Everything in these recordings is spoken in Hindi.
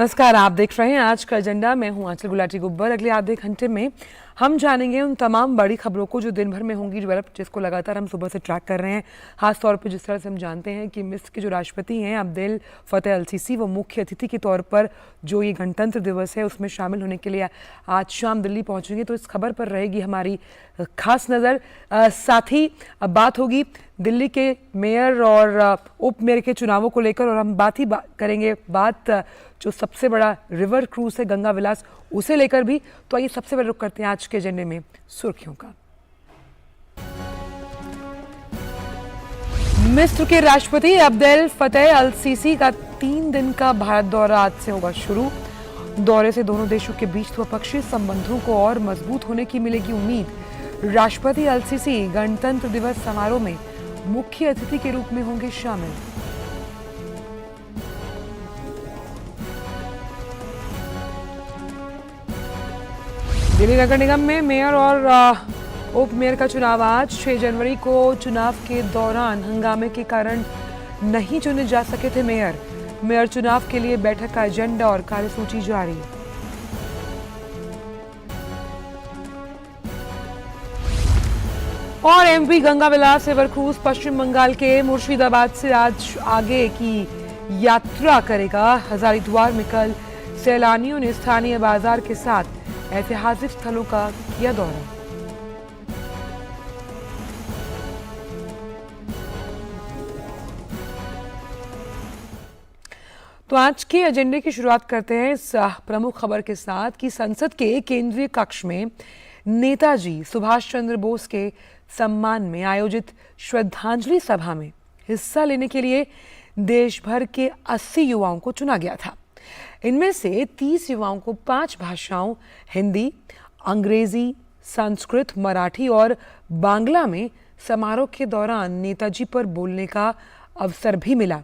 नमस्कार, आप देख रहे हैं आज का एजेंडा। मैं हूं आंचल गुलाटी गुब्बर। अगले आधे घंटे में हम जानेंगे उन तमाम बड़ी खबरों को जो दिन भर में होंगी डेवलप, जिसको लगातार हम सुबह से ट्रैक कर रहे हैं। खास तौर पे जिस तरह से हम जानते हैं कि मिस्र के जो राष्ट्रपति हैं अब्देल फतेह अल सीसी, वो मुख्य अतिथि के तौर पर जो ये गणतंत्र दिवस है उसमें शामिल होने के लिए आज शाम दिल्ली पहुंचेंगे। तो इस खबर पर रहेगी हमारी खास नज़र। साथ ही अब बात होगी दिल्ली के मेयर और उप मेयर के चुनावों को लेकर, और हम करेंगे बात जो सबसे बड़ा रिवर क्रूज है गंगा विलास, उसे लेकर भी। तो आइए सबसे पहले रुख करते हैं आज के एजेंडे में सुर्खियों का। मिस्र के राष्ट्रपति अब्देल फतेह अल सीसी का 3 दिन का भारत दौरा आज से होगा शुरू। दौरे से दोनों देशों के बीच द्विपक्षीय संबंधों को और मजबूत होने की मिलेगी उम्मीद। राष्ट्रपति अल सीसी गणतंत्र दिवस समारोह में मुख्य अतिथि के रूप में होंगे शामिल। दिल्ली नगर निगम में मेयर और उप मेयर का चुनाव आज 6 जनवरी को। चुनाव के दौरान हंगामे के कारण नहीं चुने जा सके थे मेयर चुनाव के लिए बैठक का एजेंडा और कार्यसूची जारी। और एमपी गंगा विलास रिवर क्रूज पश्चिम बंगाल के मुर्शिदाबाद से आज आगे की यात्रा करेगा। हजारीद्वार में कल सैलानियों ने स्थानीय बाजार के साथ ऐतिहासिक स्थलों का किया दौरा। तो आज के एजेंडे की शुरुआत करते हैं इस प्रमुख खबर के साथ कि संसद के केंद्रीय कक्ष में नेताजी सुभाष चंद्र बोस के सम्मान में आयोजित श्रद्धांजलि सभा में हिस्सा लेने के लिए देश भर के 80 युवाओं को चुना गया था। इनमें से 30 युवाओं को 5 भाषाओं हिंदी, अंग्रेजी, संस्कृत, मराठी और बांग्ला में समारोह के दौरान नेताजी पर बोलने का अवसर भी मिला।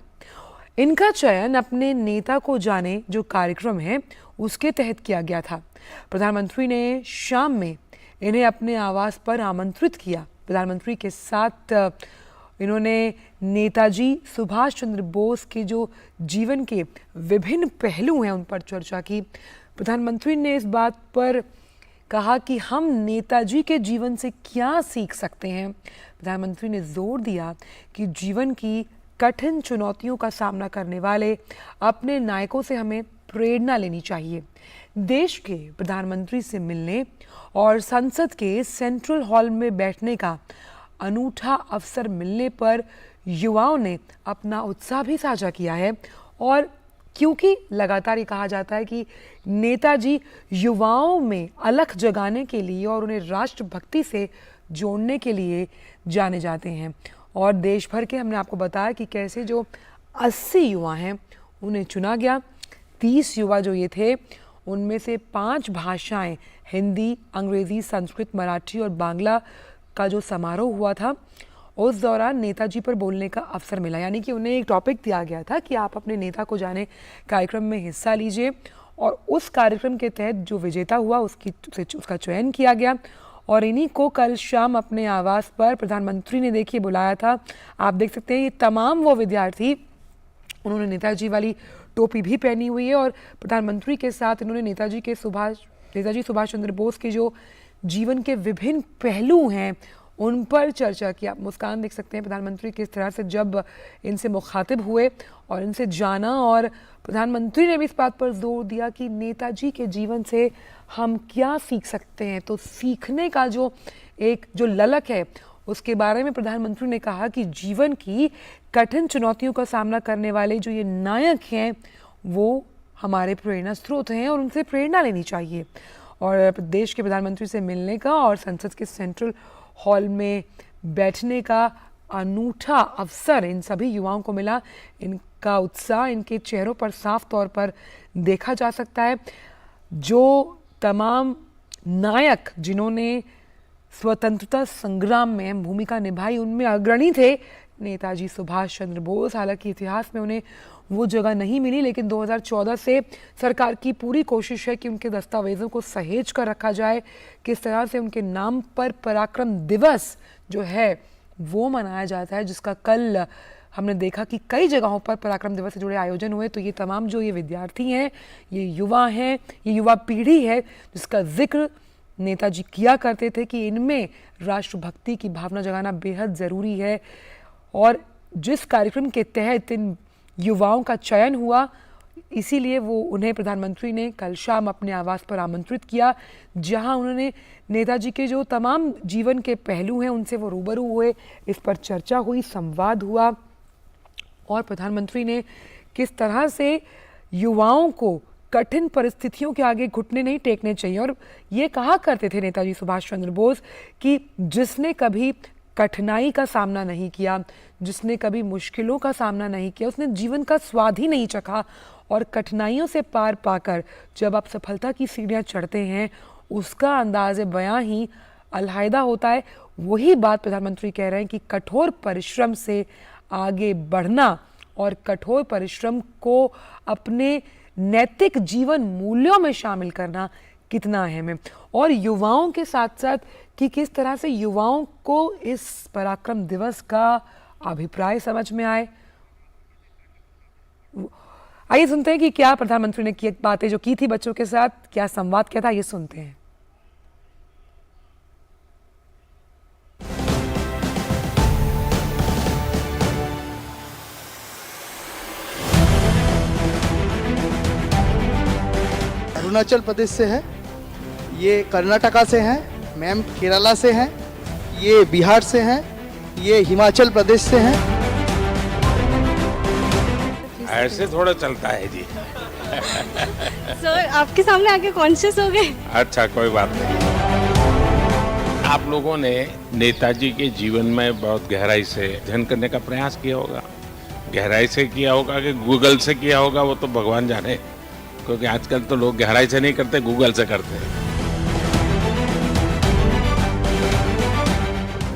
इनका चयन अपने नेता को जाने जो कार्यक्रम है उसके तहत किया गया था। प्रधानमंत्री ने शाम में इन्हें अपने आवास पर आमंत्रित किया। प्रधानमंत्री के साथ इन्होंने नेताजी सुभाष चंद्र बोस के जो जीवन के विभिन्न पहलू हैं उन पर चर्चा की। प्रधानमंत्री ने इस बात पर कहा कि हम नेताजी के जीवन से क्या सीख सकते हैं। प्रधानमंत्री ने जोर दिया कि जीवन की कठिन चुनौतियों का सामना करने वाले अपने नायकों से हमें प्रेरणा लेनी चाहिए। देश के प्रधानमंत्री से मिलने और संसद के सेंट्रल हॉल में बैठने का अनूठा अवसर मिलने पर युवाओं ने अपना उत्साह भी साझा किया है। और क्योंकि लगातार ये कहा जाता है कि नेताजी युवाओं में अलख जगाने के लिए और उन्हें राष्ट्रभक्ति से जोड़ने के लिए जाने जाते हैं। और देश भर के हमने आपको बताया कि कैसे जो 80 युवा हैं उन्हें चुना गया। 30 युवा जो ये थे उनमें से 5 भाषाएं हिंदी, अंग्रेजी, संस्कृत, मराठी और बांग्ला का जो समारोह हुआ था उस दौरान नेताजी पर बोलने का अवसर मिला। यानी कि उन्हें एक टॉपिक दिया गया था कि आप अपने नेता को जाने कार्यक्रम में हिस्सा लीजिए, और उस कार्यक्रम के तहत जो विजेता हुआ उसका चयन किया गया। और इन्हीं को कल शाम अपने आवास पर प्रधानमंत्री ने देखिए बुलाया था। आप देख सकते हैं ये तमाम वो विद्यार्थी, उन्होंने नेताजी वाली टोपी भी पहनी हुई है और प्रधानमंत्री के साथ इन्होंने नेताजी सुभाष चंद्र बोस के जो जीवन के विभिन्न पहलू हैं उन पर चर्चा की। आप मुस्कान देख सकते हैं प्रधानमंत्री किस तरह से जब इनसे मुखातिब हुए और इनसे जाना। और प्रधानमंत्री ने भी इस बात पर जोर दिया कि नेताजी के जीवन से हम क्या सीख सकते हैं। तो सीखने का जो ललक है उसके बारे में प्रधानमंत्री ने कहा कि जीवन की कठिन चुनौतियों का सामना करने वाले जो ये नायक हैं वो हमारे प्रेरणा स्रोत हैं और उनसे प्रेरणा लेनी चाहिए। और देश के प्रधानमंत्री से मिलने का और संसद के सेंट्रल हॉल में बैठने का अनूठा अवसर इन सभी युवाओं को मिला। इनका उत्साह इनके चेहरों पर साफ तौर पर देखा जा सकता है। जो तमाम नायक जिन्होंने स्वतंत्रता संग्राम में भूमिका निभाई उनमें अग्रणी थे नेताजी सुभाष चंद्र बोस। हालांकि इतिहास में उन्हें वो जगह नहीं मिली, लेकिन 2014 से सरकार की पूरी कोशिश है कि उनके दस्तावेज़ों को सहेज कर रखा जाए। किस तरह से उनके नाम पर पराक्रम दिवस जो है वो मनाया जाता है, जिसका कल हमने देखा कि कई जगहों पर पराक्रम दिवस से जुड़े आयोजन हुए, तो ये तमाम जो ये विद्यार्थी हैं, ये युवा हैं, ये युवा पीढ़ी है जिसका जिक्र नेताजी किया करते थे कि इनमें राष्ट्रभक्ति की भावना जगाना बेहद ज़रूरी है। और जिस कार्यक्रम के तहत इन युवाओं का चयन हुआ, इसीलिए उन्हें प्रधानमंत्री ने कल शाम अपने आवास पर आमंत्रित किया, जहां उन्होंने नेताजी के जो तमाम जीवन के पहलू हैं उनसे वो रूबरू हुए, इस पर चर्चा हुई, संवाद हुआ। और प्रधानमंत्री ने किस तरह से युवाओं को कठिन परिस्थितियों के आगे घुटने नहीं टेकने चाहिए, और ये कहा करते थे नेताजी सुभाष चंद्र बोस कि जिसने कभी कठिनाई का सामना नहीं किया, जिसने कभी मुश्किलों का सामना नहीं किया, उसने जीवन का स्वाद ही नहीं चखा। और कठिनाइयों से पार पाकर जब आप सफलता की सीढ़ियाँ चढ़ते हैं, उसका अंदाज़े बयां ही अलहदा होता है। वही बात प्रधानमंत्री कह रहे हैं कि कठोर परिश्रम से आगे बढ़ना और कठोर परिश्रम को अपने नैतिक जीवन मूल्यों में शामिल करना कितना अहम है। और युवाओं के साथ साथ कि किस तरह से युवाओं को इस पराक्रम दिवस का अभिप्राय समझ में आए। आइए सुनते हैं कि क्या प्रधानमंत्री ने की बातें जो की थी बच्चों के साथ, क्या संवाद किया था, ये सुनते हैं। अरुणाचल प्रदेश से है, ये कर्नाटका से हैं, मैम केरला से हैं, ये बिहार से हैं, ये हिमाचल प्रदेश से हैं। ऐसे थोड़ा चलता है जी। सर आपके सामने आके कॉन्शियस हो गए। अच्छा कोई बात नहीं। आप लोगों ने नेताजी के जीवन में बहुत गहराई से अध्ययन करने का प्रयास किया होगा, गहराई से किया होगा कि गूगल से किया होगा, वो तो भगवान जाने, क्योंकि आजकल तो लोग गहराई से नहीं करते, गूगल से करते हैं।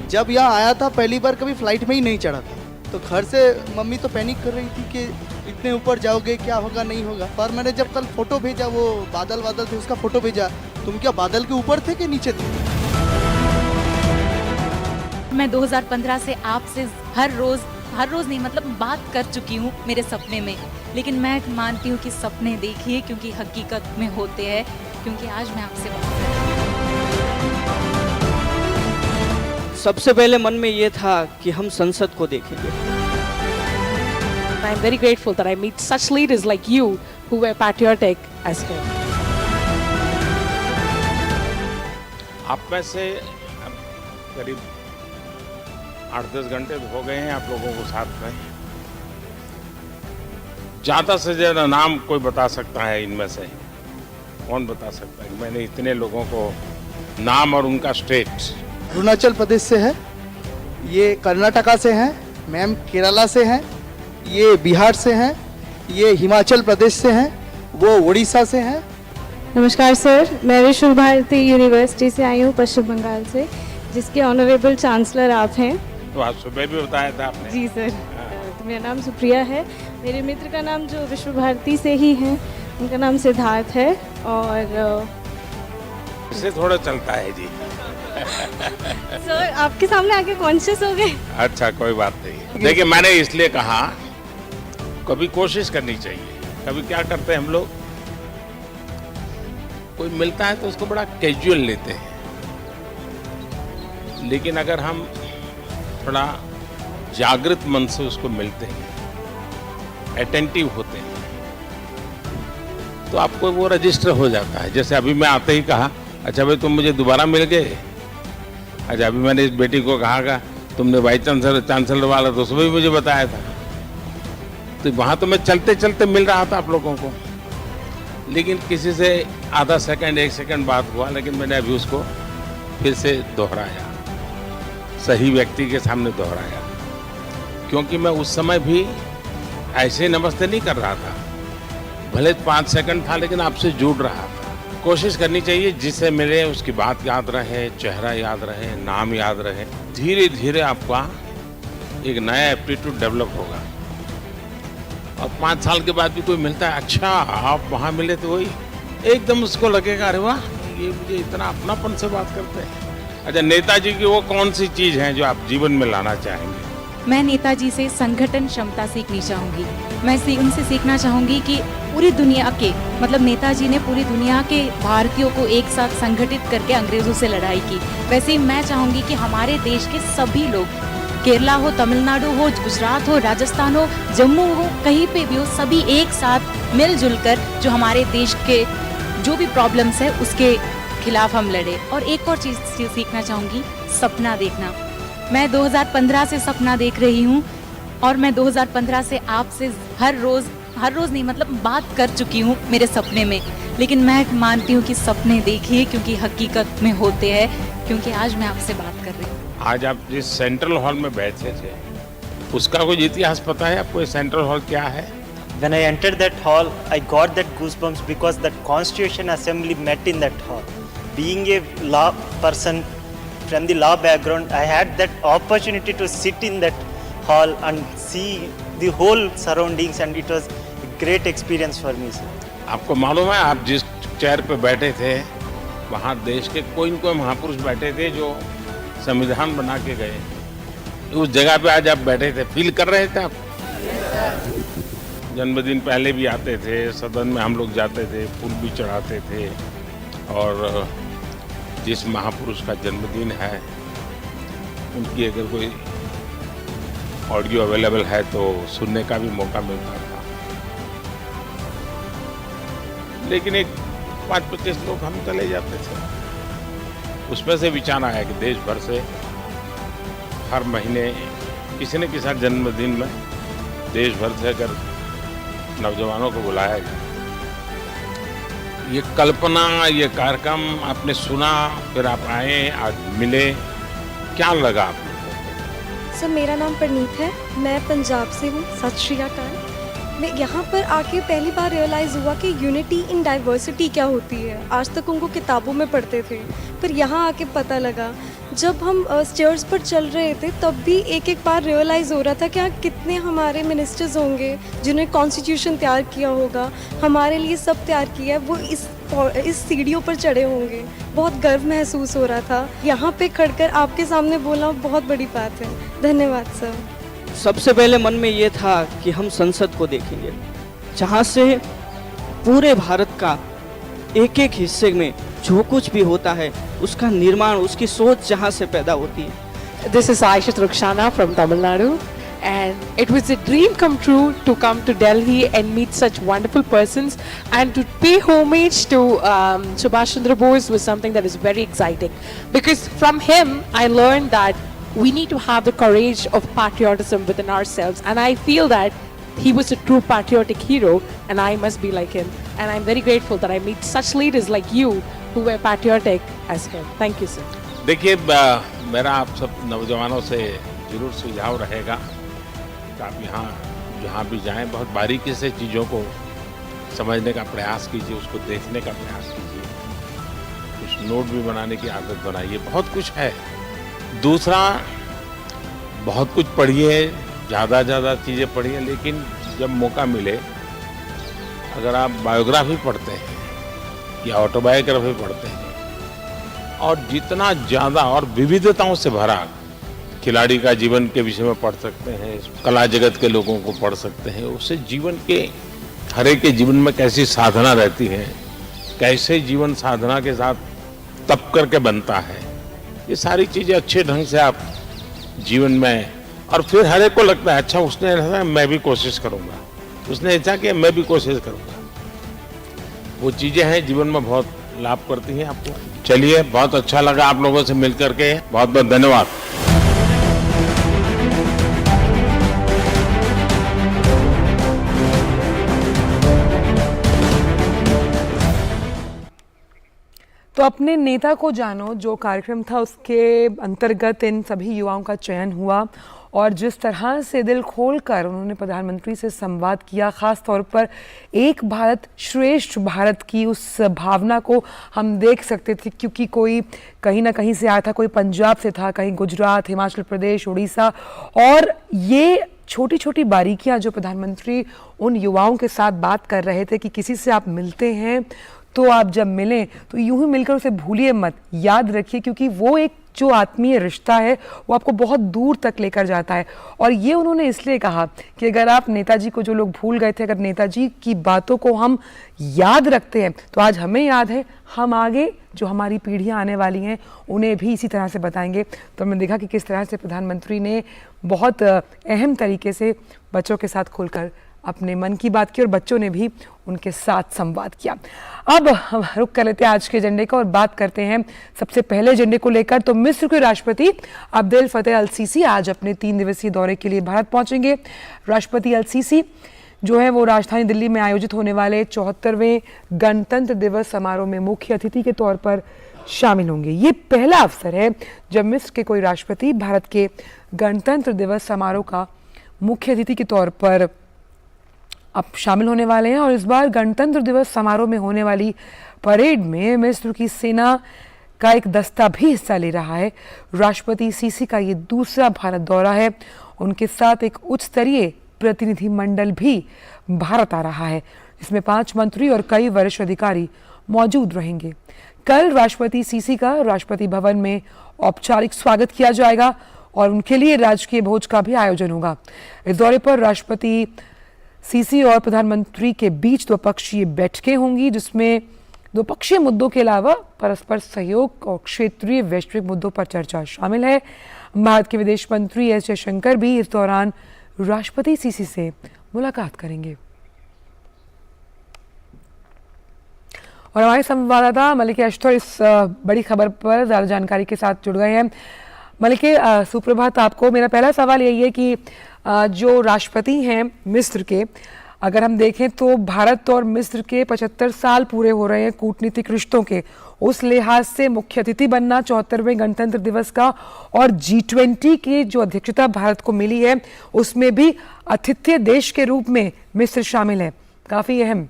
जब यहाँ आया था पहली बार कभी फ्लाइट में ही नहीं चढ़ा था, तो घर से मम्मी तो पैनिक कर रही थी कि इतने ऊपर जाओगे, क्या होगा नहीं होगा। पर मैंने जब कल फोटो भेजा, वो बादल थे, उसका फोटो भेजा, तुम क्या बादल के ऊपर थे कि नीचे थे? मैं 2015 से आपसे हर रोज नहीं मतलब बात कर चुकी हूँ मेरे सपने में, लेकिन मैं मानती हूँ कि सपने देखिए क्योंकि हकीकत में होते हैं, क्योंकि आज मैं आपसे बात कर रही हूँ। सबसे पहले मन में ये था कि हम संसद को देखेंगे। I'm very grateful that I meet such leaders like you who were patriotic as him. आप में से करीब 8-10 घंटे हो गए हैं आप लोगों को साथ में। ज़्यादा से ज़्यादा नाम कोई बता सकता है इनमें से? कौन बता सकता है कि मैंने इतने लोगों को नाम और उनका स्टेट? अरुणाचल प्रदेश से है, ये कर्नाटका से हैं, मैम केरला से हैं, ये बिहार से हैं, ये हिमाचल प्रदेश से हैं, वो उड़ीसा से हैं। नमस्कार सर, मैं विश्व भारती यूनिवर्सिटी से आई हूँ पश्चिम बंगाल से, जिसके ऑनरेबल चांसलर आप हैं। तो आज सुबह भी बताया था आपने। जी सर। तो मेरा नाम सुप्रिया है, मेरे मित्र का नाम जो विश्व भारती से ही हैं उनका नाम सिद्धार्थ है। और इससे थोड़ा चलता है जी। सर आपके सामने आके कॉन्शियस हो गए। अच्छा कोई बात नहीं। देखिए मैंने इसलिए कहा कभी कोशिश करनी चाहिए। कभी क्या करते हैं हम लोग, कोई मिलता है तो उसको बड़ा कैजुअल लेते हैं, लेकिन अगर हम थोड़ा जागृत मन से उसको मिलते हैं, अटेंटिव होते हैं, तो आपको वो रजिस्टर हो जाता है। जैसे अभी मैं आते ही कहा, अच्छा भाई तुम मुझे दोबारा मिल गए। अच्छा अभी मैंने इस बेटी को कहा तुमने वाइस चांसलर वाला तो सुबह भी मुझे बताया था। तो वहाँ तो मैं चलते चलते मिल रहा था आप लोगों को, लेकिन किसी से आधा सेकंड 1 सेकंड बात हुआ, लेकिन मैंने अभी उसको फिर से दोहराया, सही व्यक्ति के सामने दोहराया, क्योंकि मैं उस समय भी ऐसे नमस्ते नहीं कर रहा था, भले 5 सेकंड था लेकिन आपसे जुड़ रहा था। कोशिश करनी चाहिए जिससे मिले उसकी बात याद रहे, चेहरा याद रहे, नाम याद रहे। धीरे धीरे आपका एक नया एप्टीट्यूड डेवलप होगा। और 5 साल के बाद भी कोई मिलता है, अच्छा आप वहाँ मिले तो वही, एकदम उसको लगेगा अरे वाह ये मुझे इतना अपनापन से बात करते हैं। अच्छा नेताजी की वो कौन सी चीज़ है जो आप जीवन में लाना चाहेंगे? मैं नेताजी से संगठन क्षमता सीखनी चाहूँगी। मैं उनसे सीखना चाहूँगी कि पूरी दुनिया के मतलब नेताजी ने पूरी दुनिया के भारतीयों को एक साथ संगठित करके अंग्रेज़ों से लड़ाई की। वैसे ही मैं चाहूँगी कि हमारे देश के सभी लोग, केरला हो, तमिलनाडु हो, गुजरात हो, राजस्थान हो, जम्मू हो, कहीं पे भी हो, सभी एक साथ मिलजुल कर जो हमारे देश के जो भी प्रॉब्लम्स है उसके खिलाफ हम लड़े। और एक और चीज़ सीखना चाहूँगी, सपना देखना। मैं 2015 से सपना देख रही हूँ और मैं 2015 से आपसे हर रोज़ नहीं मतलब बात कर चुकी हूँ मेरे सपने में। लेकिन मैं मानती हूँ कि सपने देखिए क्योंकि हकीकत में होते हैं, क्योंकि आज मैं आपसे बात कर रही हूँ। आज आप जिस सेंट्रल हॉल में बैठे थे उसका कुछ इतिहास पता है आपको? ये सेंट्रल हॉल क्या है? When I entered that hall, I got that goosebumps because that Constitution Assembly met in that hall. Being a law person from the law background, I had that opportunity to sit in that hall and see the whole surroundings, and it was a great experience for me, sir. आपको मालूम है आप जिस चेयर पे बैठे थे वहाँ देश के कोई न कोई महापुरुष बैठे थे जो संविधान बना के गए। उस जगह पे आज आप बैठे थे, फील कर रहे थे आप? जन्मदिन पहले भी आते थे, सदन में हम लोग जाते थे, फूल भी चढ़ाते थे। और जिस महापुरुष का जन्मदिन है उनकी अगर कोई ऑडियो अवेलेबल है तो सुनने का भी मौका मिलता था। लेकिन एक 5-25 लोग हम चले जाते थे। उसमें से विचार आया कि देश भर से हर महीने किसी न किसी जन्मदिन में देश भर से अगर नौजवानों को बुलाया जाए। ये कल्पना, ये कार्यक्रम आपने सुना, फिर आप आए, आज मिले, क्या लगा आपको? सर, मेरा नाम परनीत है, मैं पंजाब से हूँ। सत श्री अकाल। मैं यहाँ पर आके पहली बार रियलाइज़ हुआ कि यूनिटी इन डाइवर्सिटी क्या होती है। आज तक उनको किताबों में पढ़ते थे, पर यहाँ आके पता लगा। जब हम स्टेयर्स पर चल रहे थे तब भी एक एक बार रियलाइज़ हो रहा था कि कितने हमारे मिनिस्टर्स होंगे जिन्होंने कॉन्स्टिट्यूशन तैयार किया होगा, हमारे लिए सब तैयार किया है, वो इस सीढ़ियों पर चढ़े होंगे। बहुत गर्व महसूस हो रहा था। यहाँ पे खड़कर आपके सामने बोलना बहुत बड़ी बात है। धन्यवाद सर। सबसे पहले मन में ये था कि हम संसद को देखेंगे, जहाँ से पूरे भारत का एक एक हिस्से में जो कुछ भी होता है उसका निर्माण, उसकी सोच जहाँ से पैदा होती है। This is Aishat Rukshana from Tamil Nadu, and it was a dream come true to come to Delhi and meet such wonderful persons, and to pay homage to Subhash Chandra Bose was something that is very exciting, because from him I learned that we need to have the courage of patriotism within ourselves, and I feel that he was a true patriotic hero and I must be like him, and I'm very grateful that I meet such leaders like you who were patriotic as him. Thank you, sir. देखिए, मेरा आप सब नौजवानों से जरूर सुझाव रहेगा कि आप यहाँ जहाँ भी जाएं बहुत बारीकी से चीज़ों को समझने का प्रयास कीजिए, उसको देखने का प्रयास कीजिए, कुछ नोट भी बनाने की आदत बनाइए। बहुत कुछ है। दूसरा, बहुत कुछ पढ़िए, ज़्यादा चीज़ें पढ़िए, लेकिन जब मौका मिले अगर आप बायोग्राफी पढ़ते हैं या ऑटोबायोग्राफी पढ़ते हैं और जितना ज़्यादा और विविधताओं से भरा खिलाड़ी का जीवन के विषय में पढ़ सकते हैं, कला जगत के लोगों को पढ़ सकते हैं, उससे जीवन के हर एक के जीवन में कैसी साधना रहती है, कैसे जीवन साधना के साथ तप करके बनता है, ये सारी चीज़ें अच्छे ढंग से आप जीवन में, और फिर हर एक को लगता है अच्छा उसने ऐसा मैं भी कोशिश करूँगा, उसने ऐसा किया मैं भी कोशिश करूँगा। वो चीज़ें हैं जीवन में बहुत लाभ करती हैं आपको। चलिए, बहुत अच्छा लगा आप लोगों से मिल करके, बहुत बहुत धन्यवाद। तो अपने नेता को जानो जो कार्यक्रम था उसके अंतर्गत इन सभी युवाओं का चयन हुआ और जिस तरह से दिल खोलकर उन्होंने प्रधानमंत्री से संवाद किया, ख़ास तौर पर एक भारत श्रेष्ठ भारत की उस भावना को हम देख सकते थे, क्योंकि कोई कहीं ना कहीं से आया था, कोई पंजाब से था, कहीं गुजरात, हिमाचल प्रदेश, उड़ीसा, और ये छोटी छोटी बारीकियां जो प्रधानमंत्री उन युवाओं के साथ बात कर रहे थे कि किसी से आप मिलते हैं तो आप जब मिलें तो यूं ही मिलकर उसे भूलिए मत, याद रखिए, क्योंकि वो एक जो आत्मीय रिश्ता है वो आपको बहुत दूर तक लेकर जाता है। और ये उन्होंने इसलिए कहा कि अगर आप नेताजी को, जो लोग भूल गए थे, अगर नेताजी की बातों को हम याद रखते हैं तो आज हमें याद है, हम आगे जो हमारी पीढ़ियां आने वाली हैं उन्हें भी इसी तरह से बताएंगे। तो हमने देखा कि किस तरह से प्रधानमंत्री ने बहुत अहम तरीके से बच्चों के साथ खुलकर अपने मन की बात की और बच्चों ने भी उनके साथ संवाद किया। अब हम रुक कर लेते हैं आज के एजेंडे का और बात करते हैं सबसे पहले एजेंडे को लेकर। तो मिस्र के राष्ट्रपति अब्देल फतेह अल सीसी आज अपने 3 दिवसीय दौरे के लिए भारत पहुंचेंगे। राष्ट्रपति अल सीसी जो है वो राजधानी दिल्ली में आयोजित होने वाले 74वें गणतंत्र दिवस समारोह में मुख्य अतिथि के तौर पर शामिल होंगे। ये पहला अवसर है जब मिस्र के कोई राष्ट्रपति भारत के गणतंत्र दिवस समारोह का मुख्य अतिथि के तौर पर अब शामिल होने वाले हैं। और इस बार गणतंत्र दिवस समारोह में होने वाली परेड में मिस्र की सेना का एक दस्ता भी हिस्सा ले रहा है। राष्ट्रपति सीसी का ये दूसरा भारत दौरा है। उनके साथ एक उच्च स्तरीय प्रतिनिधि मंडल भी भारत आ रहा है। इसमें 5 मंत्री और कई वरिष्ठ अधिकारी मौजूद रहेंगे। कल राष्ट्रपति सीसी का राष्ट्रपति भवन में औपचारिक स्वागत किया जाएगा और उनके लिए राजकीय भोज का भी आयोजन होगा। इस दौरे पर राष्ट्रपति सीसी और प्रधानमंत्री के बीच द्विपक्षीय बैठकें होंगी, जिसमें द्विपक्षीय मुद्दों के अलावा परस्पर सहयोग और क्षेत्रीय वैश्विक मुद्दों पर चर्चा शामिल है। भारत के विदेश मंत्री एस जयशंकर भी इस दौरान राष्ट्रपति सीसी से मुलाकात करेंगे। और हमारे संवाददाता मलिके अश्तर इस बड़ी खबर पर ज़्यादा जानकारी के साथ जुड़ गए हैं। मलिके, सुप्रभात आपको। मेरा पहला सवाल यही है कि जो राष्ट्रपति हैं मिस्र के, अगर हम देखें तो भारत और मिस्र के 75 साल पूरे हो रहे हैं कूटनीतिक रिश्तों के, उस लिहाज से मुख्य अतिथि बनना 74वें गणतंत्र दिवस का और G20 की जो अध्यक्षता भारत को मिली है उसमें भी आतिथ्य देश के रूप में मिस्र शामिल है, काफी अहम।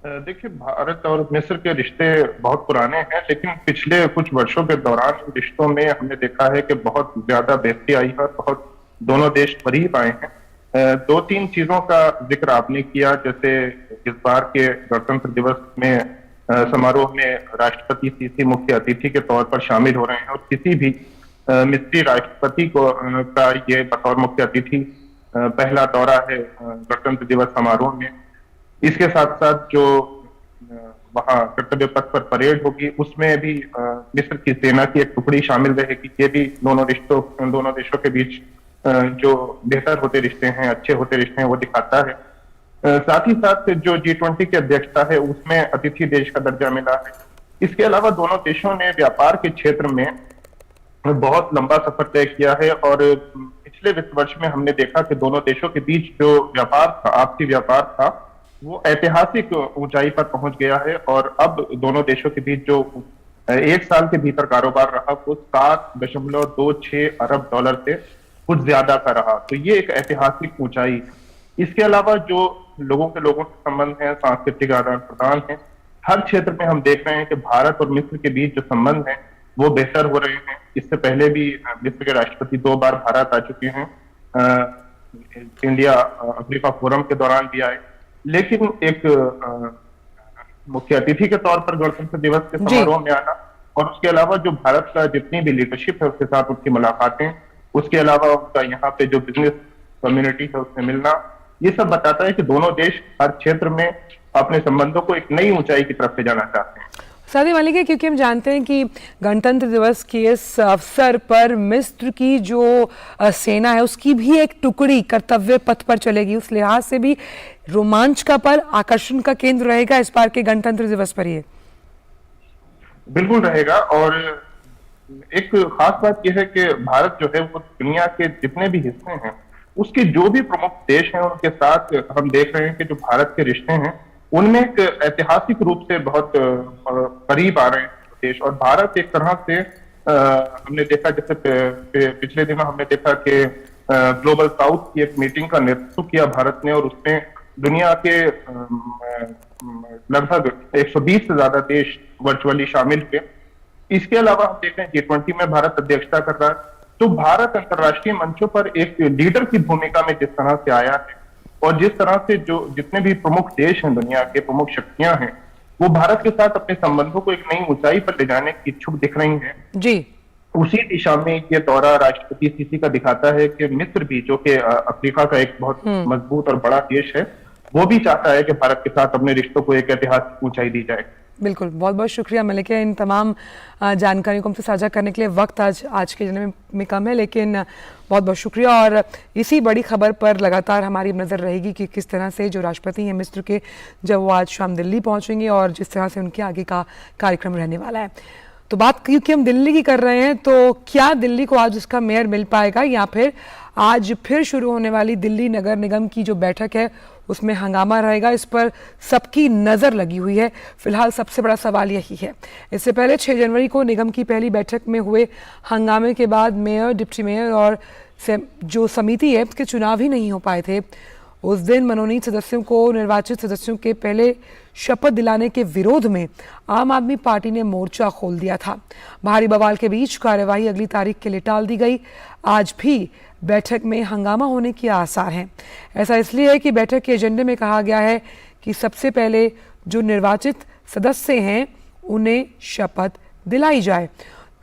देखिए, भारत और मिस्र के रिश्ते बहुत पुराने हैं, लेकिन पिछले कुछ वर्षों के दौरान रिश्तों में हमने देखा है कि बहुत ज्यादा बेहतरी आई है, बहुत दोनों देश करीब आए हैं। 2-3 चीजों का जिक्र आपने किया, जैसे इस बार के गणतंत्र दिवस में समारोह में राष्ट्रपति सीसी मुख्य अतिथि के तौर पर शामिल हो रहे हैं और किसी भी मिस्री राष्ट्रपति को का ये बतौर मुख्य अतिथि पहला दौरा है गणतंत्र दिवस समारोह में। इसके साथ साथ जो वहाँ कर्तव्य पथ पर परेड होगी उसमें भी मिस्र की सेना की एक टुकड़ी शामिल रहेगी। ये भी दोनों देशों के बीच जो बेहतर होते रिश्ते हैं, अच्छे होते रिश्ते हैं, वो दिखाता है। साथ ही साथ जो G20 की अध्यक्षता है उसमें अतिथि देश का दर्जा मिला है। इसके अलावा दोनों देशों ने व्यापार के क्षेत्र में बहुत लंबा सफर तय किया है और पिछले वित्त वर्ष में हमने देखा कि दोनों देशों के बीच जो व्यापार था, आपसी व्यापार था, वो ऐतिहासिक ऊंचाई पर पहुंच गया है और अब दोनों देशों के बीच जो 1 साल के भीतर कारोबार रहा वो 7.26 अरब डॉलर से कुछ ज्यादा का रहा। तो ये एक ऐतिहासिक ऊंचाई है। इसके अलावा जो लोगों के संबंध है, सांस्कृतिक आदान प्रदान है, हर क्षेत्र में हम देख रहे हैं कि भारत और मिस्र के बीच जो संबंध है वो बेहतर हो रहे हैं। इससे पहले भी मिस्र के राष्ट्रपति 2 बार भारत आ चुके हैं, इंडिया अफ्रीका फोरम के दौरान भी आए। लेकिन एक मुख्य अतिथि के तौर पर गणतंत्र दिवस के समारोह में आना और उसके अलावा जो भारत का जितनी भी लीडरशिप है उसके साथ उनकी मुलाकातें, उसके अलावा उनका यहाँ पे जो बिजनेस कम्युनिटी है उससे मिलना, ये सब बताता है कि दोनों देश हर क्षेत्र में अपने संबंधों को एक नई ऊंचाई की तरफ ले जाना चाहते हैं। सादी मालिक है, क्योंकि हम जानते हैं कि गणतंत्र दिवस के इस अवसर पर मिस्र की जो सेना है उसकी भी एक टुकड़ी कर्तव्य पथ पर चलेगी, उस लिहाज से भी रोमांच का पल, आकर्षण का केंद्र रहेगा इस बार के गणतंत्र दिवस पर। ये बिल्कुल रहेगा और एक खास बात यह है कि भारत जो है वो दुनिया के जितने भी हिस्से हैं उसके जो भी प्रमुख देश हैं उनके साथ हम देख रहे हैं कि जो भारत के रिश्ते हैं उनमें एक ऐतिहासिक रूप से बहुत करीब आ रहे हैं देश। और भारत एक तरह से हमने देखा, जैसे पिछले दिनों हमने देखा कि ग्लोबल साउथ की एक मीटिंग का नेतृत्व किया भारत ने और उसमें दुनिया के लगभग 120 से ज्यादा देश वर्चुअली शामिल थे। इसके अलावा हम देख रहे हैं G20 में भारत अध्यक्षता कर रहा है। तो भारत अंतर्राष्ट्रीय मंचों पर एक लीडर की भूमिका में जिस तरह से आया है और जिस तरह से जो जितने भी प्रमुख देश हैं, दुनिया के प्रमुख शक्तियां हैं, वो भारत के साथ अपने संबंधों को एक नई ऊंचाई पर ले जाने की इच्छुक दिख रही हैं। जी। उसी दिशा में ये दौरा राष्ट्रपति सीसी का दिखाता है कि मिस्र भी, जो कि अफ्रीका का एक बहुत मजबूत और बड़ा देश है, वो भी चाहता है कि भारत के साथ अपने रिश्तों को एक ऐतिहासिक ऊंचाई दी जाए। बिल्कुल, बहुत बहुत शुक्रिया मलिका, इन तमाम जानकारियों को हमसे साझा करने के लिए। वक्त आज के जन्म में कम है, लेकिन बहुत बहुत शुक्रिया। और इसी बड़ी खबर पर लगातार हमारी नज़र रहेगी कि किस तरह से जो राष्ट्रपति हैं मिस्र के, जब वो आज शाम दिल्ली पहुंचेंगे और जिस तरह से उनके आगे का कार्यक्रम रहने वाला है। तो बात क्योंकि हम दिल्ली की कर रहे हैं, तो क्या दिल्ली को आज उसका मेयर मिल पाएगा, या फिर आज फिर शुरू होने वाली दिल्ली नगर निगम की जो बैठक है उसमें हंगामा रहेगा? इस पर सबकी नज़र लगी हुई है। फिलहाल सबसे बड़ा सवाल यही है। इससे पहले 6 जनवरी को निगम की पहली बैठक में हुए हंगामे के बाद मेयर, डिप्टी मेयर और जो समिति है उसके चुनाव ही नहीं हो पाए थे। उस दिन मनोनीत सदस्यों को निर्वाचित सदस्यों के पहले शपथ दिलाने के विरोध में आम आदमी पार्टी ने मोर्चा खोल दिया था। भारी बवाल के बीच कार्यवाही अगली तारीख के लिए टाल दी गई। आज भी बैठक में हंगामा होने के आसार हैं। ऐसा इसलिए है कि बैठक के एजेंडे में कहा गया है कि सबसे पहले जो निर्वाचित सदस्य हैं उन्हें शपथ दिलाई जाए।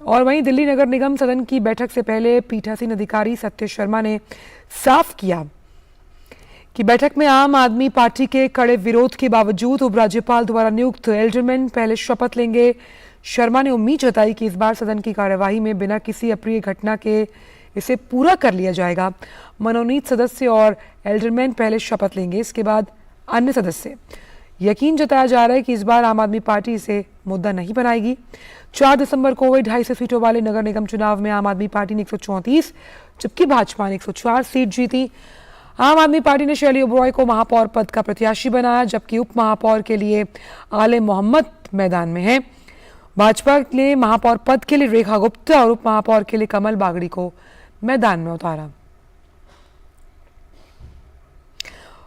और वहीं दिल्ली नगर निगम सदन की बैठक से पहले पीठासीन अधिकारी सत्य शर्मा ने साफ किया कि बैठक में आम आदमी पार्टी के कड़े विरोध के बावजूद उपराज्यपाल द्वारा नियुक्त एल्डरमैन पहले शपथ लेंगे। शर्मा ने उम्मीद जताई कि इस बार सदन की कार्यवाही में बिना किसी अप्रिय घटना के इसे पूरा कर लिया जाएगा। मनोनीत सदस्य और एल्डरमैन पहले शपथ लेंगे, इसके बाद अन्य सदस्य। यकीन जताया जा रहा है कि इस बार आम आदमी पार्टी इसे मुद्दा नहीं बनाएगी। 4 दिसंबर को हुए 250 सीटों वाले नगर निगम चुनाव में आम आदमी पार्टी ने 134 जबकि भाजपा ने 104 सीट जीती। आम आदमी पार्टी ने शैली ओबरॉय को महापौर पद का प्रत्याशी बनाया, जबकि उप महापौर के लिए आले मोहम्मद मैदान में है। भाजपा ने महापौर पद के लिए रेखा गुप्ता और उप महापौर के लिए कमल बागड़ी को मैदान में उतारा।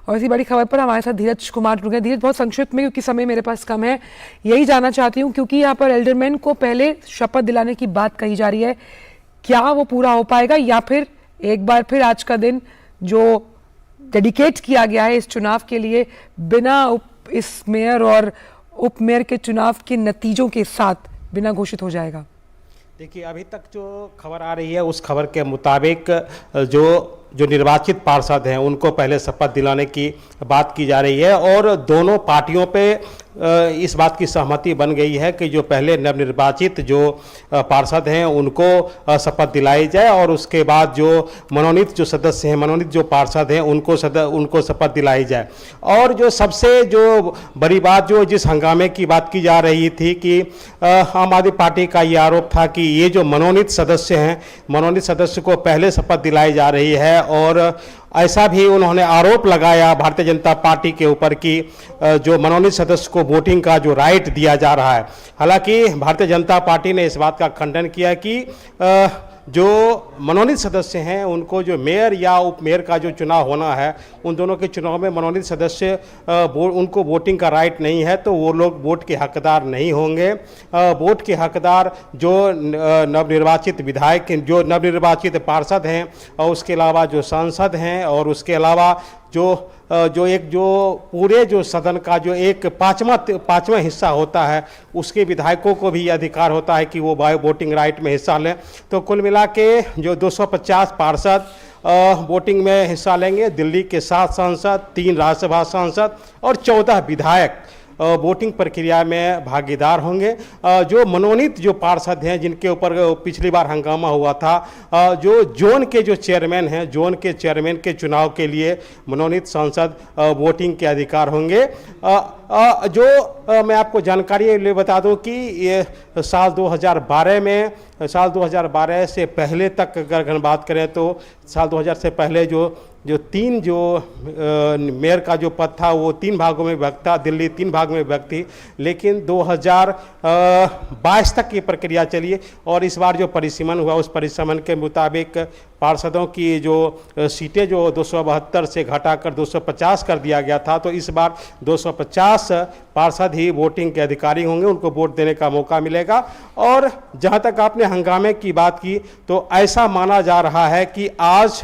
और इसी बड़ी खबर पर हमारे साथ धीरज कुमार जुड़ गए। धीरज, बहुत संक्षिप्त में क्योंकि समय मेरे पास कम है, यही जानना चाहती हूँ क्योंकि यहाँ पर एल्डरमैन को पहले शपथ दिलाने की बात कही जा रही है, क्या वो पूरा हो पाएगा या फिर एक बार फिर आज का दिन जो डेडिकेट किया गया है इस चुनाव के लिए बिना इस मेयर और उप मेयर के चुनाव के नतीजों के साथ बिना घोषित हो जाएगा? देखिए, अभी तक जो खबर आ रही है उस खबर के मुताबिक जो निर्वाचित पार्षद हैं उनको पहले शपथ दिलाने की बात की जा रही है और दोनों पार्टियों पे इस बात की सहमति बन गई है कि जो पहले नवनिर्वाचित जो पार्षद हैं उनको शपथ दिलाई जाए और उसके बाद जो मनोनीत जो सदस्य हैं, मनोनीत जो पार्षद हैं उनको शपथ दिलाई जाए। और जो सबसे जो बड़ी बात जो जिस हंगामे की बात की जा रही थी कि आम आदमी पार्टी का ये आरोप था कि ये जो मनोनीत सदस्य हैं, मनोनीत सदस्य को पहले शपथ दिलाई जा रही है और ऐसा भी उन्होंने आरोप लगाया भारतीय जनता पार्टी के ऊपर कि जो मनोनीत सदस्य को वोटिंग का जो राइट दिया जा रहा है। हालांकि भारतीय जनता पार्टी ने इस बात का खंडन किया कि जो मनोनीत सदस्य हैं उनको जो मेयर या उप मेयर का जो चुनाव होना है उन दोनों के चुनाव में मनोनीत सदस्य उनको वोटिंग का राइट नहीं है तो वो लोग वोट के हकदार नहीं होंगे। वोट के हकदार जो नवनिर्वाचित विधायक, जो नवनिर्वाचित पार्षद हैं और उसके अलावा जो सांसद हैं और उसके अलावा जो पूरे जो सदन का जो एक पाँचवा हिस्सा होता है उसके विधायकों को भी अधिकार होता है कि वो वोटिंग राइट में हिस्सा लें। तो कुल मिला के जो 250 पार्षद वोटिंग में हिस्सा लेंगे। दिल्ली के 7 सांसद, 3 राज्यसभा सांसद और 14 विधायक वोटिंग प्रक्रिया में भागीदार होंगे। जो मनोनीत जो पार्षद हैं जिनके ऊपर पिछली बार हंगामा हुआ था, जो जोन के जो चेयरमैन हैं, जोन के चेयरमैन के चुनाव के लिए मनोनीत सांसद वोटिंग के अधिकार होंगे। मैं आपको जानकारी ले बता दूं कि ये साल 2012 से पहले तक अगर बात करें तो साल 2000 से पहले जो 3 जो मेयर का जो पद था वो 3 भागों में विभक्त था, दिल्ली 3 भाग में विभक्त थी। लेकिन 2022 तक ये प्रक्रिया चली और इस बार जो परिसीमन हुआ उस परिसीमन के मुताबिक पार्षदों की जो सीटें जो 272 से घटाकर 250 कर दिया गया था। तो इस बार 250 पार्षद ही वोटिंग के अधिकारी होंगे, उनको वोट देने का मौका मिलेगा। और जहां तक आपने हंगामे की बात की तो ऐसा माना जा रहा है कि आज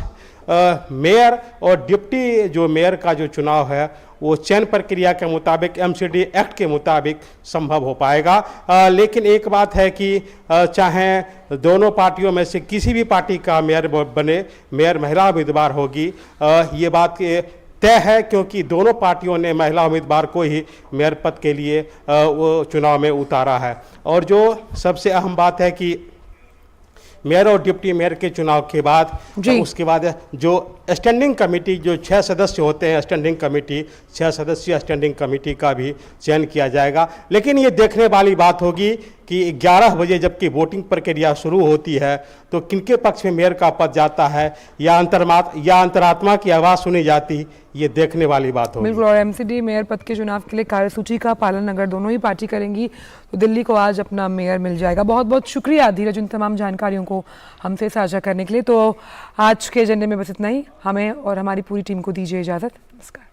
मेयर और डिप्टी जो मेयर का जो चुनाव है वो चयन प्रक्रिया के मुताबिक MCD एक्ट के मुताबिक संभव हो पाएगा। लेकिन एक बात है कि चाहे दोनों पार्टियों में से किसी भी पार्टी का मेयर बने, मेयर महिला उम्मीदवार होगी, ये बात तय है, क्योंकि दोनों पार्टियों ने महिला उम्मीदवार को ही मेयर पद के लिए वो चुनाव में उतारा है। और जो सबसे अहम बात है कि मेयर और डिप्टी मेयर के चुनाव के बाद उसके बाद जो स्टैंडिंग कमेटी, जो 6 सदस्य होते हैं स्टैंडिंग कमेटी, 6 सदस्यीय स्टैंडिंग कमेटी का भी चयन किया जाएगा। लेकिन ये देखने वाली बात होगी कि 11 बजे जबकि वोटिंग प्रक्रिया शुरू होती है तो किनके पक्ष में मेयर का पद जाता है या अंतरात्मा की आवाज़ सुनी जाती, ये देखने वाली बात होगी। बिल्कुल। और MCD मेयर पद के चुनाव के लिए कार्यसूची का पालन अगर दोनों ही पार्टी करेंगी तो दिल्ली को आज अपना मेयर मिल जाएगा। बहुत बहुत शुक्रिया धीरज इन तमाम जानकारियों को हमसे साझा करने के लिए। तो आज के एजेंडे में बस इतना ही। हमें और हमारी पूरी टीम को दीजिए इजाज़त। नमस्कार।